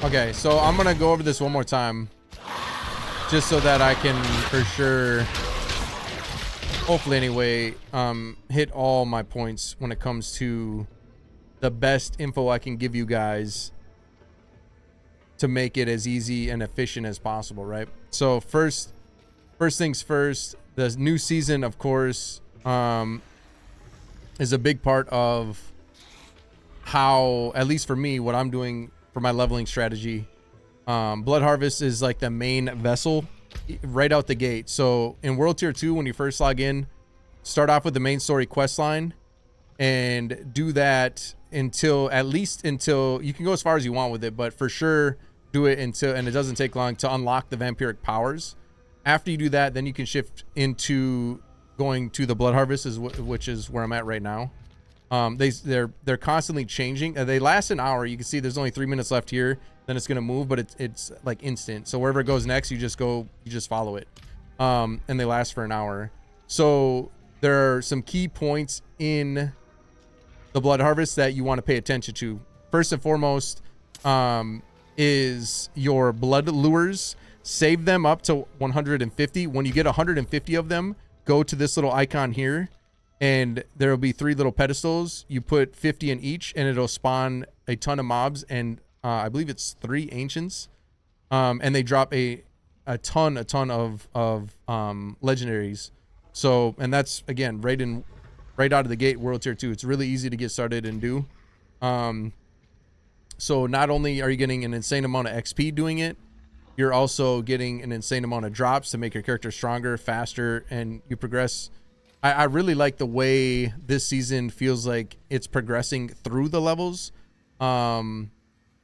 Okay, so I'm gonna go over this one more time, just so that I can for sure, hopefully anyway, hit all my points when it comes to the best info I can give you guys to make it as easy and efficient as possible, right? So first things first, the new season, of course, is a big part of how, at least for me, what I'm doing for my leveling strategy. Blood Harvest is like the main vessel right out the gate. So in World Tier 2, when you first log in, start off with the main story quest line and do that until, at least until, you can go as far as you want with it, but for sure do it until, and it doesn't take long to unlock the vampiric powers. After you do that, then you can shift into going to the Blood Harvest, which is where I'm at right now. They're constantly changing. They last an hour. You can see there's only 3 minutes left here. Then it's gonna move, but it's like instant. So wherever it goes next, you just follow it. And they last for an hour. So there are some key points in the Blood Harvest that you want to pay attention to. First and foremost, is your blood lures. Save them up to 150. When you get 150 of them, go to this little icon here, and there will be 3 little pedestals. You put 50 in each, and it'll spawn a ton of mobs, and I believe it's 3 ancients, and they drop a ton of legendaries. So, and that's again right out of the gate, World Tier 2. It's really easy to get started and do. So not only are you getting an insane amount of XP doing it, you're also getting an insane amount of drops to make your character stronger, faster, and you progress. I really like the way this season feels like it's progressing through the levels. And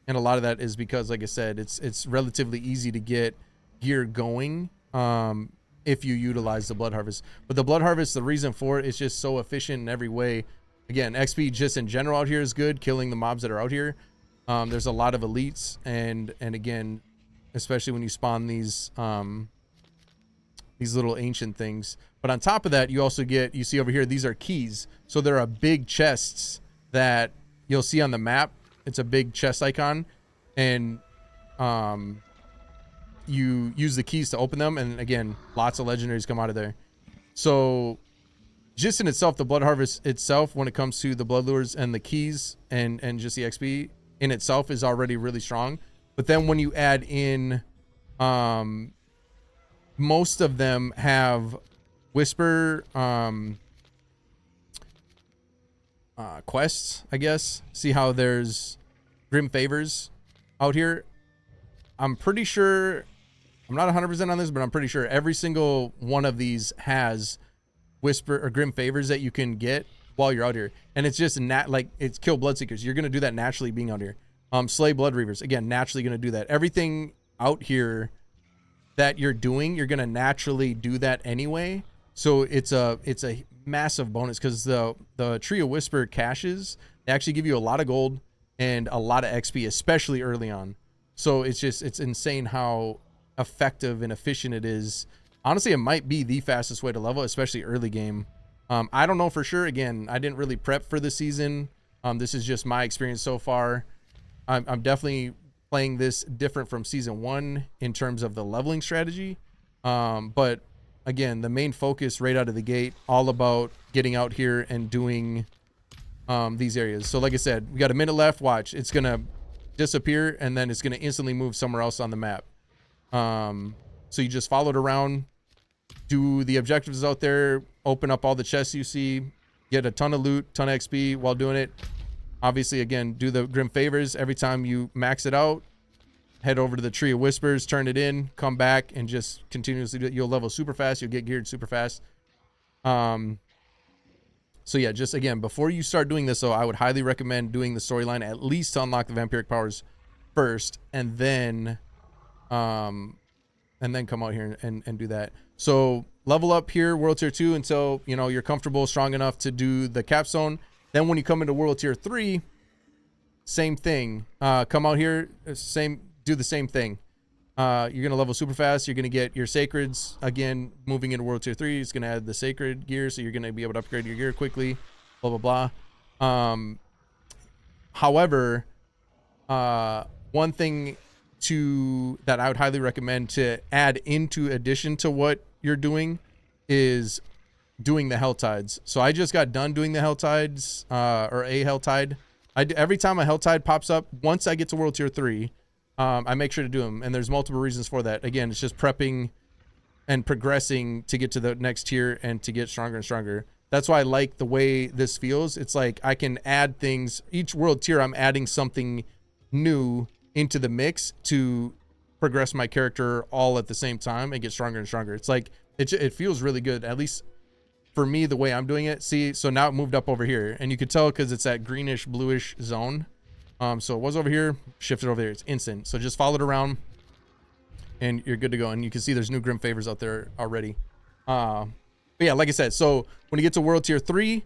a lot of that is because, like I said, it's relatively easy to get gear going if you utilize the Blood Harvest. But the Blood Harvest, the reason for it is just so efficient in every way. Again, XP just in general out here is good, killing the mobs that are out here. There's a lot of elites, and again, especially when you spawn these little ancient things. But on top of that, you also get, you see over here, these are keys. So there are big chests that you'll see on the map. It's a big chest icon, and you use the keys to open them, and again, lots of legendaries come out of there. So just in itself, the Blood Harvest itself, when it comes to the blood lures and the keys and just the XP in itself, is already really strong. But then when you add in, most of them have whisper quests, I guess. See how there's grim favors out here? I'm pretty sure, I'm not 100% on this, but I'm pretty sure every single one of these has whisper or grim favors that you can get while you're out here. And it's just like it's kill bloodseekers. You're going to do that naturally being out here. Slay blood reavers, again, naturally going to do that. Everything out here that you're doing, you're going to naturally do that anyway. So it's a massive bonus, because the Tree of Whisper caches, they actually give you a lot of gold and a lot of XP, especially early on. So it's insane how effective and efficient it is. Honestly, it might be the fastest way to level, especially early game. I don't know for sure. Again, I didn't really prep for the season. This is just my experience so far. I'm definitely playing this different from season 1 in terms of the leveling strategy. But again, the main focus right out of the gate, all about getting out here and doing these areas. So like I said, we got a minute left. Watch, it's gonna disappear, and then it's gonna instantly move somewhere else on the map. So you just follow it around, do the objectives out there, open up all the chests you see, get a ton of loot, ton of XP while doing it. Obviously, again, do the grim favors. Every time you max it out, head over to the Tree of Whispers, turn it in, come back, and just continuously do it. You'll level super fast. You'll get geared super fast. So yeah, just again, before you start doing this, though, I would highly recommend doing the storyline at least to unlock the vampiric powers first, and then come out here and do that. So level up here, World Tier 2, until you're comfortable, strong enough to do the capstone. Then when you come into World Tier 3, same thing. Come out here, do the same thing. You're going to level super fast. You're going to get your sacreds. Again, moving into World Tier 3, it's going to add the sacred gear, so you're going to be able to upgrade your gear quickly, blah, blah, blah. However, one thing that I would highly recommend to add into addition to what you're doing is doing the hell tides. So I just got done doing the hell tides, or a hell tide. Every time a hell tide pops up, once I get to world tier 3, I make sure to do them. And there's multiple reasons for that. Again, it's just prepping and progressing to get to the next tier and to get stronger and stronger. That's why I like the way this feels. It's like I can add things. Each world tier, I'm adding something new into the mix to progress my character all at the same time and get stronger and stronger. It's like, it feels really good, at least for me, the way I'm doing it. See, so now it moved up over here, and you could tell because it's that greenish, bluish zone. So it was over here, shifted over there. It's instant. So just follow it around, and you're good to go. And you can see there's new Grim Favors out there already. But yeah, like I said, so when you get to World Tier 3,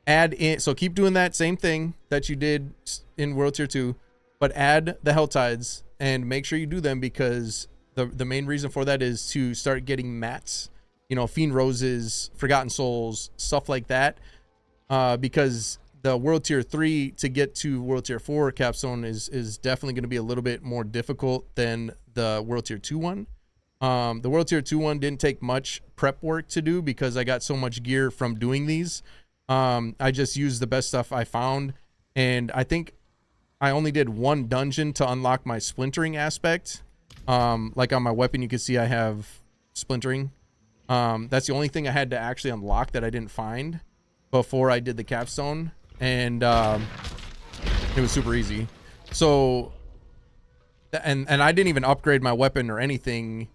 add in, so keep doing that same thing that you did in World Tier 2, but add the Hell Tides and make sure you do them, because the main reason for that is to start getting mats, you know, Fiend Roses, Forgotten Souls, stuff like that. Because the World Tier 3 to get to World Tier 4 capstone is definitely going to be a little bit more difficult than the World Tier 2 one. The World Tier 2 one didn't take much prep work to do because I got so much gear from doing these. I just used the best stuff I found, and I think I only did one dungeon to unlock my splintering aspect. Like on my weapon, you can see I have splintering. That's the only thing I had to actually unlock that I didn't find before I did the capstone, and it was super easy. So, and I didn't even upgrade my weapon or anything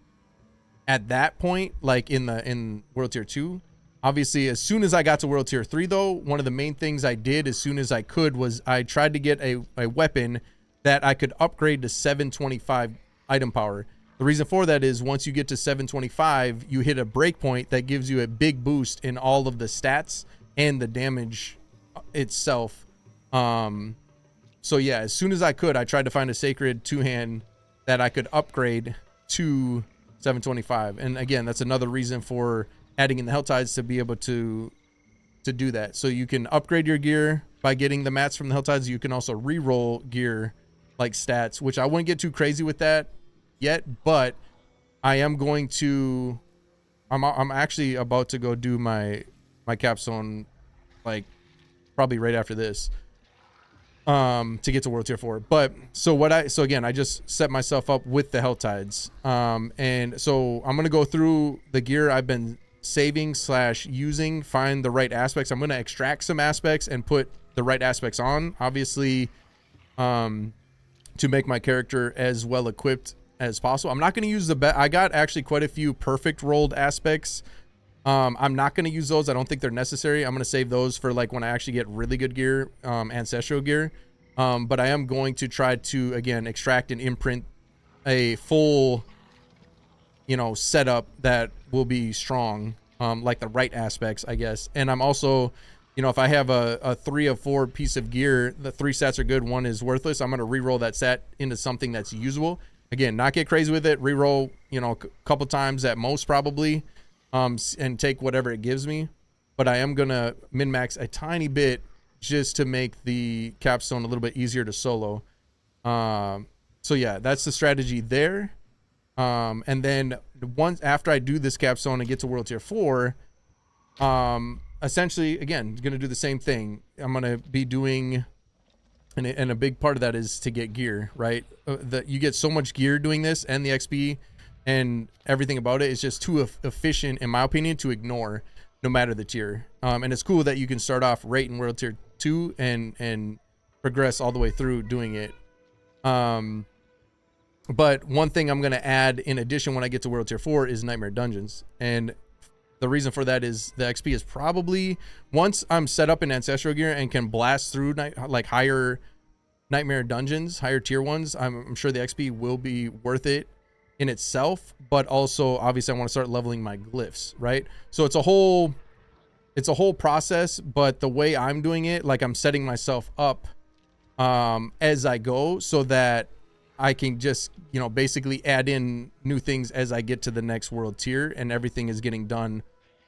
at that point, like in World Tier 2. Obviously, as soon as I got to World Tier 3, though, one of the main things I did as soon as I could was I tried to get a weapon that I could upgrade to 725 item power. The reason for that is once you get to 725, you hit a breakpoint that gives you a big boost in all of the stats and the damage itself. So yeah, as soon as I could, I tried to find a sacred two-hand that I could upgrade to 725. And again, that's another reason for adding in the Hell Tides, to be able to do that. So you can upgrade your gear by getting the mats from the Hell Tides. You can also re-roll gear like stats, which I wouldn't get too crazy with that yet, but I am going to, I'm actually about to go do my capstone, like probably right after this, to get to World Tier 4. But so again, I just set myself up with the Hell Tides, and so I'm gonna go through the gear I've been saving / using, find the right aspects. I'm gonna extract some aspects and put the right aspects on, obviously, to make my character as well equipped as possible. I'm not going to use I got actually quite a few perfect rolled aspects. I'm not going to use those. I don't think they're necessary. I'm going to save those for like when I actually get really good gear, ancestral gear. But I am going to try to, again, extract and imprint a full, you know, setup that will be strong, like the right aspects, I guess. And I'm also, you know, if I have a 3 of 4 piece of gear, the 3 stats are good, 1 is worthless, I'm going to re-roll that stat into something that's usable. Again, not get crazy with it, re-roll, you know, a couple times at most probably, and take whatever it gives me. But I am going to min-max a tiny bit just to make the capstone a little bit easier to solo. So yeah, that's the strategy there. And then once after I do this capstone and get to World Tier 4, essentially, again, going to do the same thing. I'm going to be doing, and a big part of that is to get gear, right? You get so much gear doing this, and the XP and everything about it is just too efficient, in my opinion, to ignore, no matter the tier. And it's cool that you can start off right in World Tier 2 and progress all the way through doing it. But one thing I'm going to add in addition when I get to World Tier 4 is Nightmare Dungeons. And the reason for that is the XP is probably, once I'm set up in Ancestral Gear and can blast through like higher Nightmare Dungeons, higher tier ones, I'm sure the XP will be worth it in itself. But also, obviously, I want to start leveling my glyphs, right? So it's a whole process, but the way I'm doing it, like I'm setting myself up as I go so that I can just, you know, basically add in new things as I get to the next world tier, and everything is getting done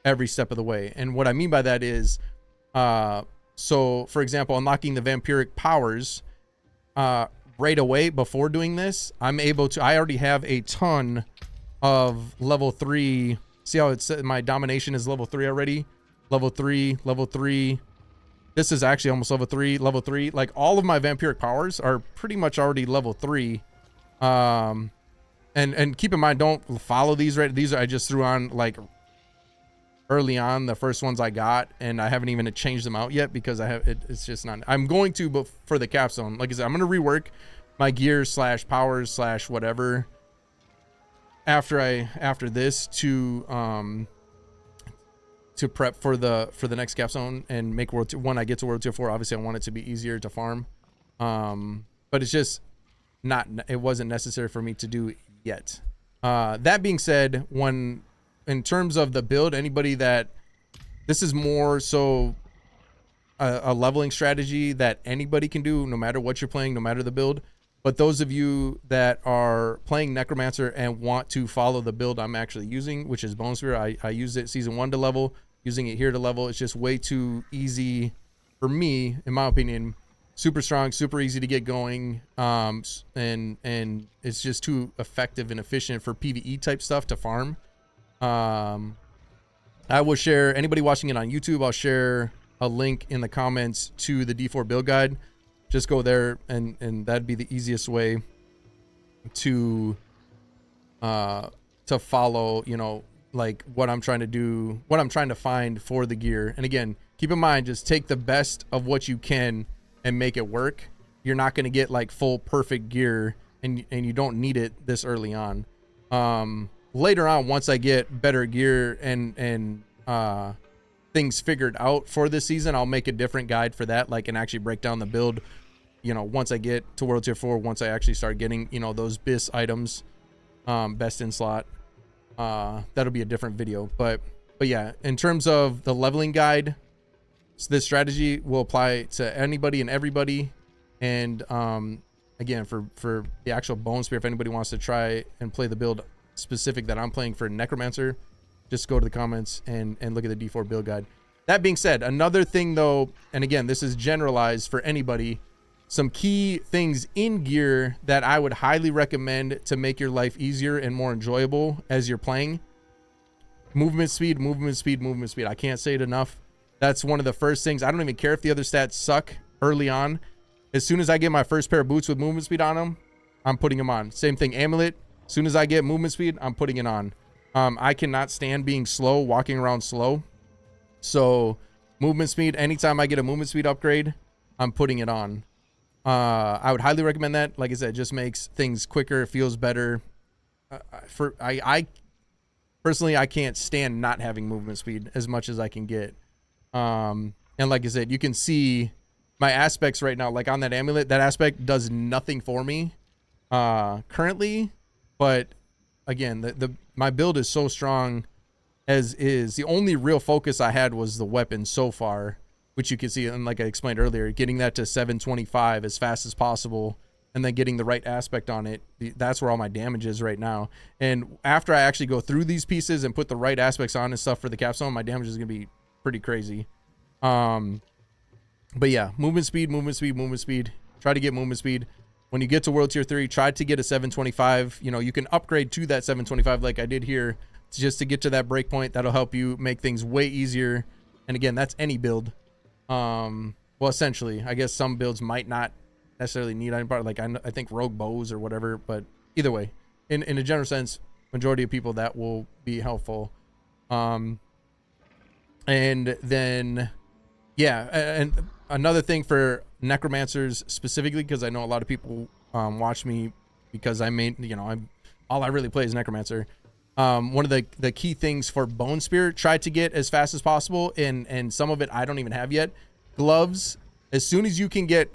every step of the way. And what I mean by that is, so for example, unlocking the vampiric powers, right away before doing this, I'm able to, I already have a ton of level 3. See how it's, my domination is level 3 already? Level 3, level 3. This is actually almost level 3, level 3. Like all of my vampiric powers are pretty much already level 3. And keep in mind, don't follow these, right? These are, I just threw on like early on, the first ones I got, and I haven't even changed them out yet because I have, it's just not, I'm going to, but for the capstone, like I said, I'm going to rework my gear / powers / whatever after this to prep for the next capstone and make world tier, when I get to world tier 4. Obviously I want it to be easier to farm, but it's just not, it wasn't necessary for me to do yet. That being said, when in terms of the build, anybody that, this is more so a leveling strategy that anybody can do, no matter what you're playing, no matter the build. But those of you that are playing Necromancer and want to follow the build I'm actually using, which is Bone Spear, I used it season 1 to level, using it here to level. It's just way too easy for me, in my opinion. Super strong, super easy to get going, and it's just too effective and efficient for PvE type stuff to farm. I will share, anybody watching it on YouTube, I'll share a link in the comments to the D4 build guide. Just go there, and that'd be the easiest way to follow, you know, like what I'm trying to do, what I'm trying to find for the gear. And again, keep in mind, just take the best of what you can and make it work. You're not going to get like full perfect gear, and you don't need it this early on. Later on, once I get better gear and things figured out for this season, I'll make a different guide for that, like, and actually break down the build, you know, once I get to world tier 4, once I actually start getting, you know, those BIS items, best in slot. That'll be a different video, but yeah, in terms of the leveling guide, so this strategy will apply to anybody and everybody. And again, for the actual Bone Spear, if anybody wants to try and play the build specific that I'm playing for Necromancer, just go to the comments and look at the D4 build guide. That being said, another thing though, and again, this is generalized for anybody, some key things in gear that I would highly recommend to make your life easier and more enjoyable as you're playing. Movement speed, movement speed, movement speed. I can't say it enough. That's one of the first things. I don't even care if the other stats suck early on. As soon as I get my first pair of boots with movement speed on them, I'm putting them on. Same thing, amulet. As soon as I get movement speed, I'm putting it on. I cannot stand being slow, walking around slow. So movement speed, anytime I get a movement speed upgrade, I'm putting it on. I would highly recommend that. Like I said, it just makes things quicker, it feels better. I personally, I can't stand not having movement speed as much as I can get. And like I said, you can see my aspects right now, like on that amulet, that aspect does nothing for me currently. But again, my build is so strong as is. The only real focus I had was the weapon so far, which you can see, and like I explained earlier, getting that to 725 as fast as possible, and then getting the right aspect on it. That's where all my damage is right now. And after I actually go through these pieces and put the right aspects on and stuff for the capstone, my damage is going to be pretty crazy. But yeah, movement speed, movement speed, movement speed. Try to get movement speed. When you get to world tier 3, try to get a 725. You know, you can upgrade to that 725 like I did here, just to get to that breakpoint. That'll help you make things way easier. And again, that's any build. Well, essentially, I guess some builds might not necessarily need iron part, like I think rogue bows or whatever, but either way, in a general sense, majority of people that will be helpful. And then yeah, and another thing for necromancers specifically, because I know a lot of people watch me because I mean, you know, all I really play is necromancer. One of the key things for Bone Spear, try to get as fast as possible, and some of it I don't even have yet. Gloves, as soon as you can get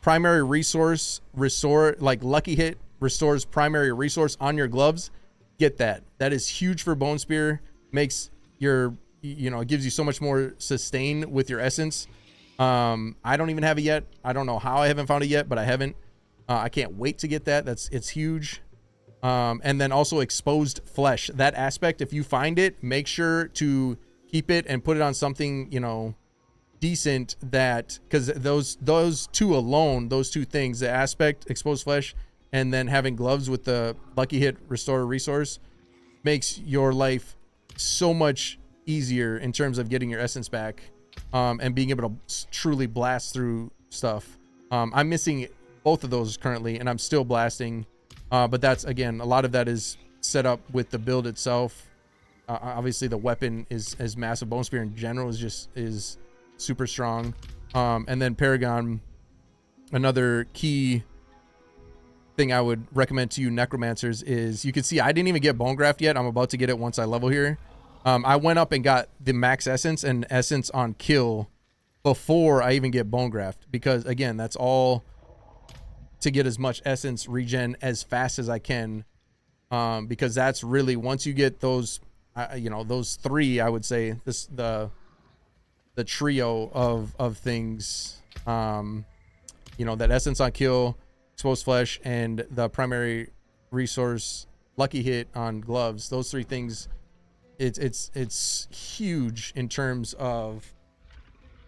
primary resource restore, like lucky hit restores primary resource on your gloves, get that. That is huge for Bone Spear. Makes your, you know, it gives you so much more sustain with your essence. I don't even have it yet. I don't know how I haven't found it yet, but I haven't. I can't wait to get that. It's huge. And then also exposed flesh, that aspect, if you find it, make sure to keep it and put it on something, you know, decent that, because those two alone, those two things, the aspect, exposed flesh, and then having gloves with the lucky hit restore resource, makes your life so much easier in terms of getting your essence back, and being able to truly blast through stuff. I'm missing both of those currently, and I'm still blasting, but that's, again, a lot of that is set up with the build itself. Obviously the weapon is massive. Bone Spear in general is super strong. And then Paragon, another key thing I would recommend to you necromancers is, you can see I didn't even get Bone Graft yet. I'm about to get it once I level here. I went up and got the max essence and essence on kill before I even get Bone Graft, because again, that's all to get as much essence regen as fast as I can, because that's really, once you get those, you know, those three, I would say the trio of things, you know, that essence on kill, exposed flesh, and the primary resource lucky hit on gloves. Those three things, it's huge in terms of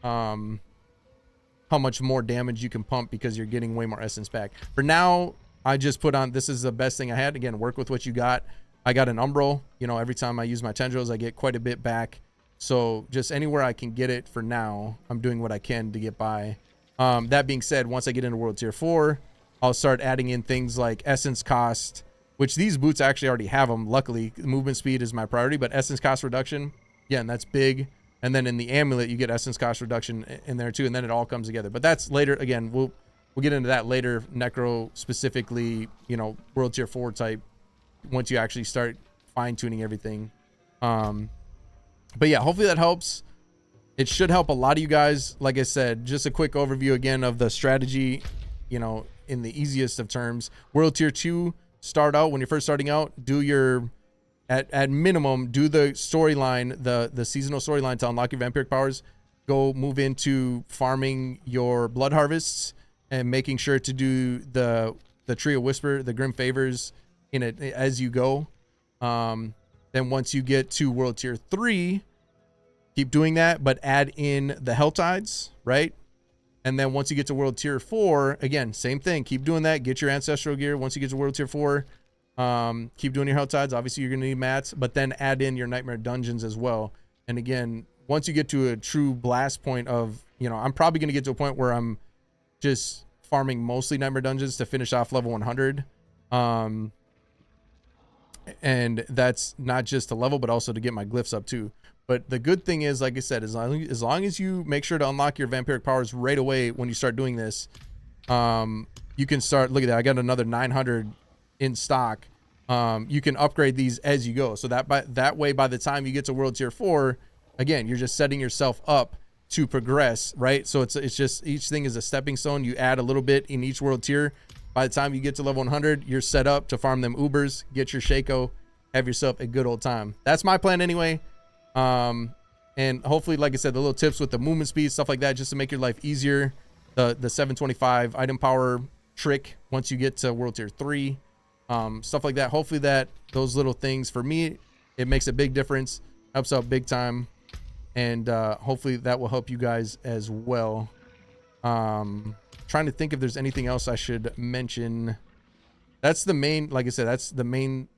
how much more damage you can pump, because you're getting way more essence back. For now, I just put on, this is the best thing I had. Again, work with what you got. I got an umbral, you know, every time I use my tendrils, I get quite a bit back. So just anywhere I can get it for now, I'm doing what I can to get by. That being said, once I get into World Tier 4, I'll start adding in things like essence cost, which these boots actually already have them. Luckily, movement speed is my priority, but essence cost reduction, yeah, and that's big. And then in the amulet, you get essence cost reduction in there too, and then it all comes together. But that's later. Again, we'll get into that later. Necro specifically, you know, World Tier 4 type, once you actually start fine tuning everything. But yeah, hopefully that helps. It should help a lot of you guys. Like I said, just a quick overview again of the strategy, you know, in the easiest of terms. World Tier 2, start out, when you're first starting out, do your, at minimum, do the storyline, the seasonal storyline to unlock your vampiric powers. Go move into farming your blood harvests and making sure to do the Trio Whisper, the Grim Favors in it as you go. Then once you get to World Tier 3, keep doing that, but add in the Hell Tides, right? And then once you get to World Tier 4, again, same thing. Keep doing that. Get your Ancestral Gear. Once you get to World Tier 4, keep doing your Hell Tides. Obviously, you're going to need mats, but then add in your Nightmare Dungeons as well. And again, once you get to a true blast point of, you know, I'm probably going to get to a point where I'm just farming mostly Nightmare Dungeons to finish off level 100. And that's not just to level, but also to get my glyphs up too. But the good thing is, like I said, as long as you make sure to unlock your vampiric powers right away when you start doing this, you can start. Look at that. I got another 900 in stock. You can upgrade these as you go. So that way, by the time you get to World Tier 4, again, you're just setting yourself up to progress, right? So it's just, each thing is a stepping stone. You add a little bit in each world tier. By the time you get to level 100, you're set up to farm them Ubers, get your Shaco, have yourself a good old time. That's my plan anyway. And hopefully, like I said, the little tips with the movement speed, stuff like that, just to make your life easier. The 725 item power trick once you get to World Tier 3, stuff like that. Hopefully those little things, for me, it makes a big difference, helps out big time. And hopefully that will help you guys as well. Trying to think if there's anything else I should mention. That's the main, like I said, that's the main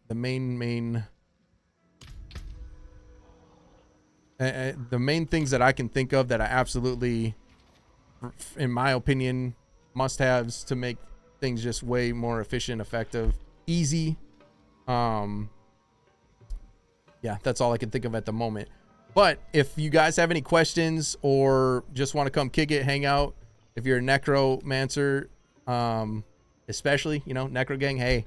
things that I can think of that I absolutely, in my opinion, must-haves to make things just way more efficient, effective, easy. Yeah, that's all I can think of at the moment. But if you guys have any questions or just want to come kick it, hang out, if you're a necromancer, especially, you know, necro gang, hey,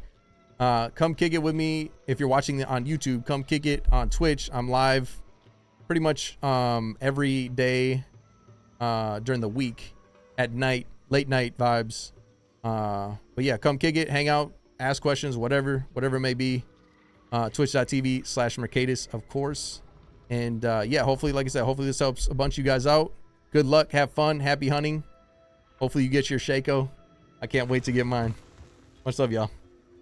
come kick it with me. If you're watching on YouTube, come kick it on Twitch. I'm live pretty much every day during the week at night, late night vibes. But yeah, come kick it, hang out, ask questions, whatever it may be. Twitch.tv/Merkadis, of course. And yeah, hopefully, like I said, hopefully this helps a bunch of you guys out. Good luck, have fun, happy hunting. Hopefully you get your Shaco. I can't wait to get mine. Much love, y'all.